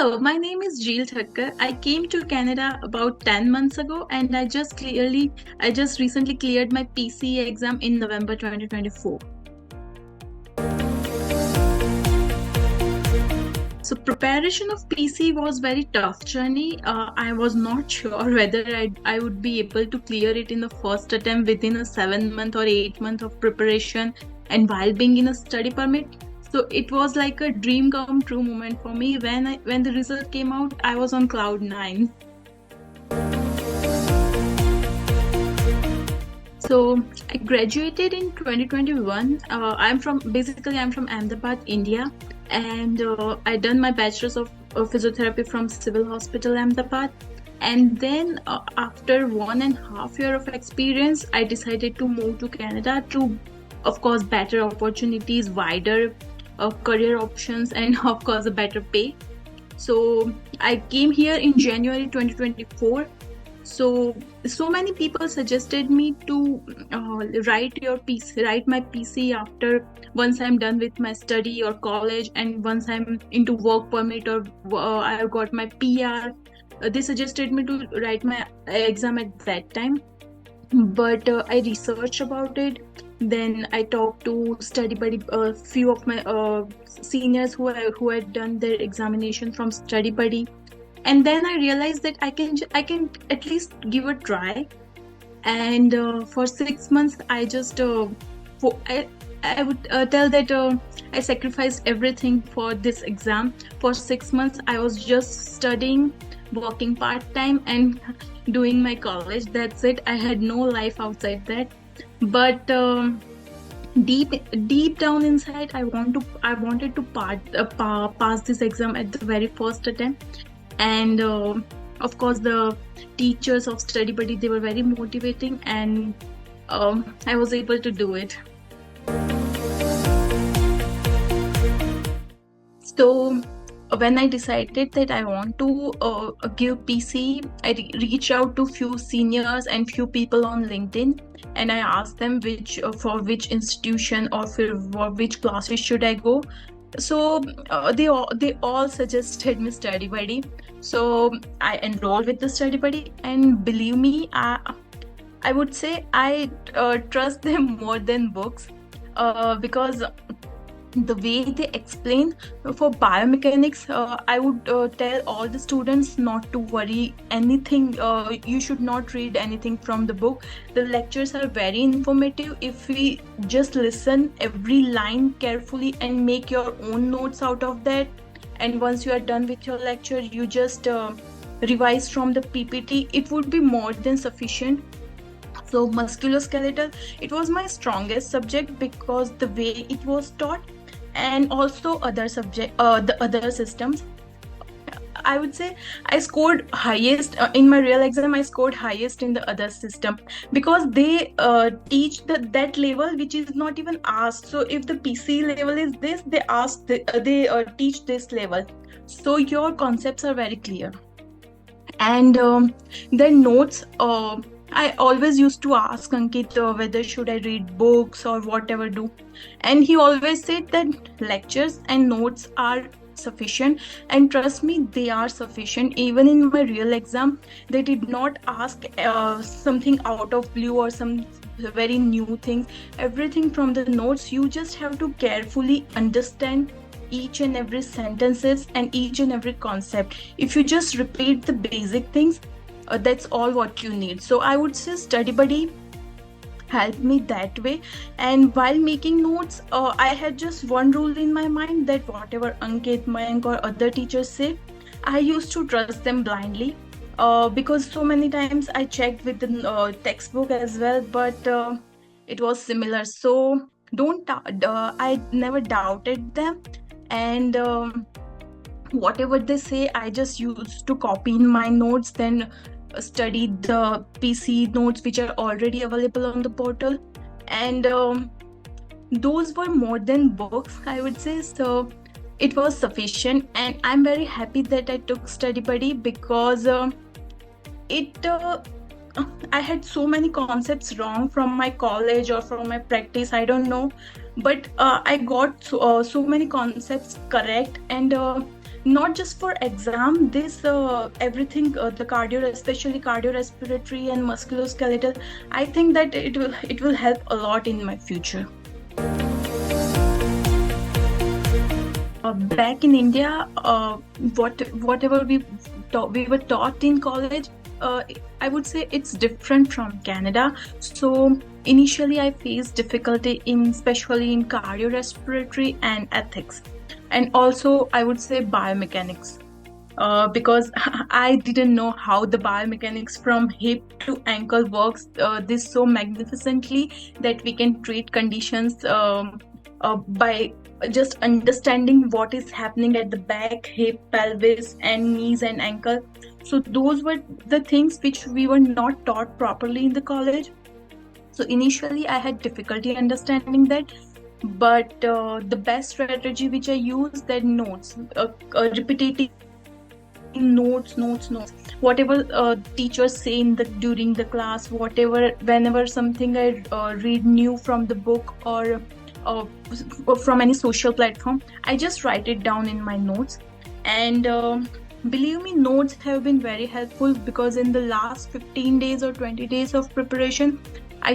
Hello, my name is Jeel Thakkar. I came to Canada about 10 months ago and I just recently cleared my PCE exam in November 2024. So preparation of PC was very tough journey. I was not sure whether I would be able to clear it in the first attempt within a 7 month or 8 month of preparation and while being in a study permit. So it was like a dream come true moment for me. When the result came out, I was on cloud nine. So I graduated in 2021. I'm from Ahmedabad, India, and I done my bachelor's of physiotherapy from Civil Hospital Ahmedabad. And then after 1.5 years of experience, I decided to move to Canada to, of course, better opportunities, wider career options, and of course, a better pay. So I came here in January 2024. So many people suggested me to write my PC after once I'm done with my study or college, and once I'm into work permit or I got my PR. They suggested me to write my exam at that time, but I researched about it. Then I talked to StudyBuddy, a few of my seniors who had done their examination from StudyBuddy. And then I realized that I can at least give a try. And for 6 months, I just I would tell that I sacrificed everything for this exam. For 6 months, I was just studying, working part-time, and doing my college. That's it. I had no life outside that. But deep down inside, I wanted to pass this exam at the very first attempt. And of course, the teachers of StudyBuddy, they were very motivating, and I was able to do it. So when I decided that I want to give PC, I reached out to few seniors and few people on LinkedIn, and I asked them for which institution or for which classes should I go. So they all suggested me StudyBuddy. So I enrolled with the StudyBuddy, and believe me, I would say I trust them more than books, because the way they explain for biomechanics, I would tell all the students not to worry anything. You should not read anything from the book. The lectures are very informative if we just listen every line carefully and make your own notes out of that. And once you are done with your lecture, you just revise from the PPT. It would be more than sufficient. So musculoskeletal, it was my strongest subject because the way it was taught, and also the other systems. I would say I scored highest in my real exam. I scored highest in the other system because they teach that level which is not even asked. So if the PC level is this, they teach this level. So your concepts are very clear. And their notes, I always used to ask Ankit whether should I read books or whatever do. And he always said that lectures and notes are sufficient, and trust me, they are sufficient. Even in my real exam, they did not ask something out of blue or some very new things. Everything from the notes, you just have to carefully understand each and every sentences and each and every concept. If you just repeat the basic things, that's all what you need. So I would say StudyBuddy helped me that way. And while making notes, I had just one rule in my mind, that whatever Ankit, Mayank or other teachers say, I used to trust them blindly, because so many times I checked with the textbook as well, but it was similar. So I never doubted them. And whatever they say, I just used to copy in my notes, then study the PC notes which are already available on the portal. And those were more than books, I would say. So it was sufficient, and I'm very happy that I took StudyBuddy because I had so many concepts wrong from my college or from my practice, I don't know, but I got so many concepts correct. And not just for exam, this everything, the cardio, especially cardiorespiratory and musculoskeletal, I think that it will help a lot in my future. Back in India, whatever we were taught in college, uh, I would say it's different from Canada. So initially, I faced difficulty in, especially in cardiorespiratory and ethics, and also I would say biomechanics. Because I didn't know how the biomechanics from hip to ankle works this so magnificently, that we can treat conditions by just understanding what is happening at the back, hip, pelvis, and knees and ankle. So those were the things which we were not taught properly in the college. So initially, I had difficulty understanding that. But the best strategy which I used, that notes, repeating notes, whatever teachers say during the class, whenever something I read new from the book or uh, from any social platform, I just write it down in my notes. And believe me, notes have been very helpful, because in the last 15 days or 20 days of preparation, I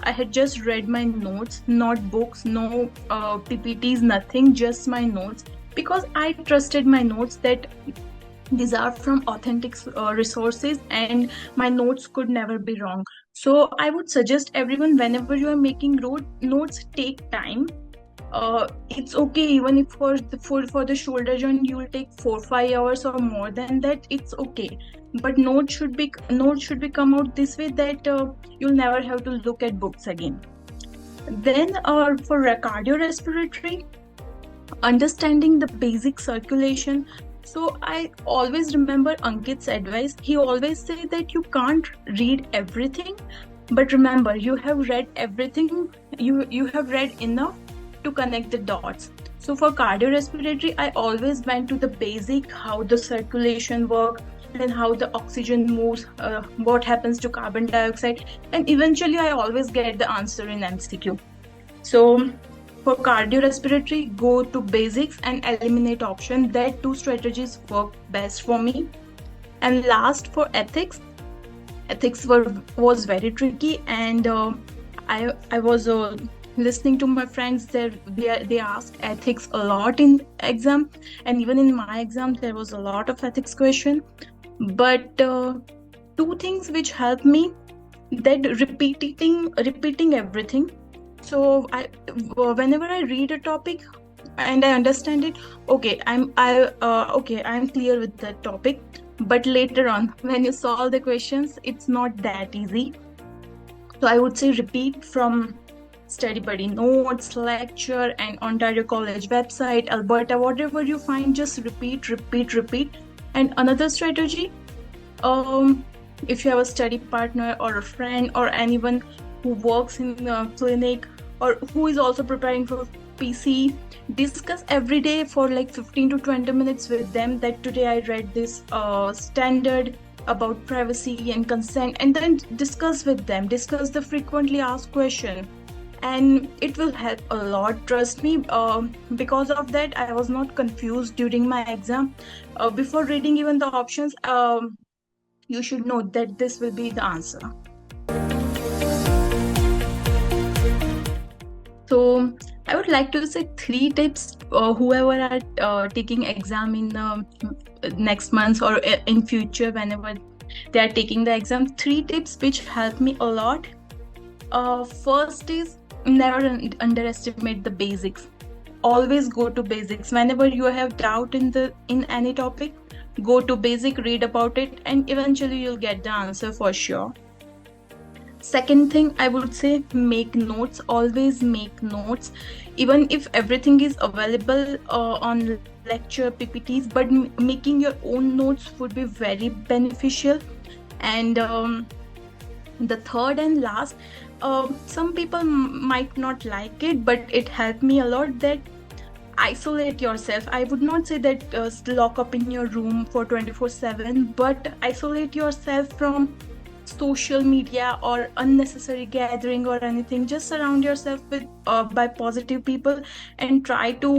had just read my notes, not books, no PPTs, nothing, just my notes, because I trusted my notes that these are from authentic resources, and my notes could never be wrong. So I would suggest everyone, whenever you are making notes, take time. It's okay even if for the shoulder joint you will take 4-5 hours or more than that, it's okay. But notes should be come out this way, that you'll never have to look at books again. Then for cardiorespiratory, understanding the basic circulation. So I always remember Ankit's advice. He always said that you can't read everything, but remember, you have read everything. You have read enough to connect the dots. So for cardiorespiratory, I always went to the basic, how the circulation works, and how the oxygen moves, what happens to carbon dioxide, and eventually I always get the answer in MCQ. So for cardiorespiratory, go to basics and eliminate option. That two strategies work best for me. And last, for ethics was very tricky, and I was listening to my friends that they asked ethics a lot in exam, and even in my exam there was a lot of ethics question. But two things which helped me, that repeating everything. So whenever I read a topic and I understand it, okay, I'm clear with that topic. But later on, when you solve the questions, it's not that easy. So I would say repeat from StudyBuddy notes, lecture, and Ontario College website, Alberta, whatever you find, just repeat. And another strategy, if you have a study partner or a friend or anyone who works in a clinic or who is also preparing for PCE, discuss every day for like 15 to 20 minutes with them, that today I read this standard about privacy and consent, and then discuss the frequently asked question, and it will help a lot, trust me. Because of that, I was not confused during my exam. Before reading even the options, you should know that this will be the answer. So I would like to say 3 tips, whoever are taking exam in next month or in future, whenever they are taking the exam, 3 tips which help me a lot. First is, never underestimate the basics. Always go to basics. Whenever you have doubt in any topic, go to basic, read about it, and eventually you'll get the answer for sure. Second thing, I would say, make notes. Always make notes, even if everything is available on lecture PPTs, but making your own notes would be very beneficial. And the third and last, some people might not like it, but it helped me a lot, that isolate yourself. I would not say that lock up in your room for 24/7, but isolate yourself from social media or unnecessary gathering or anything. Just surround yourself with by positive people, and try to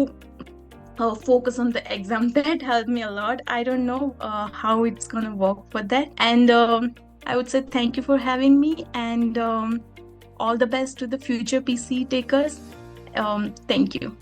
focus on the exam. That helped me a lot. I don't know how it's gonna work for that. And I would say thank you for having me, and all the best to the future PC takers. Thank you.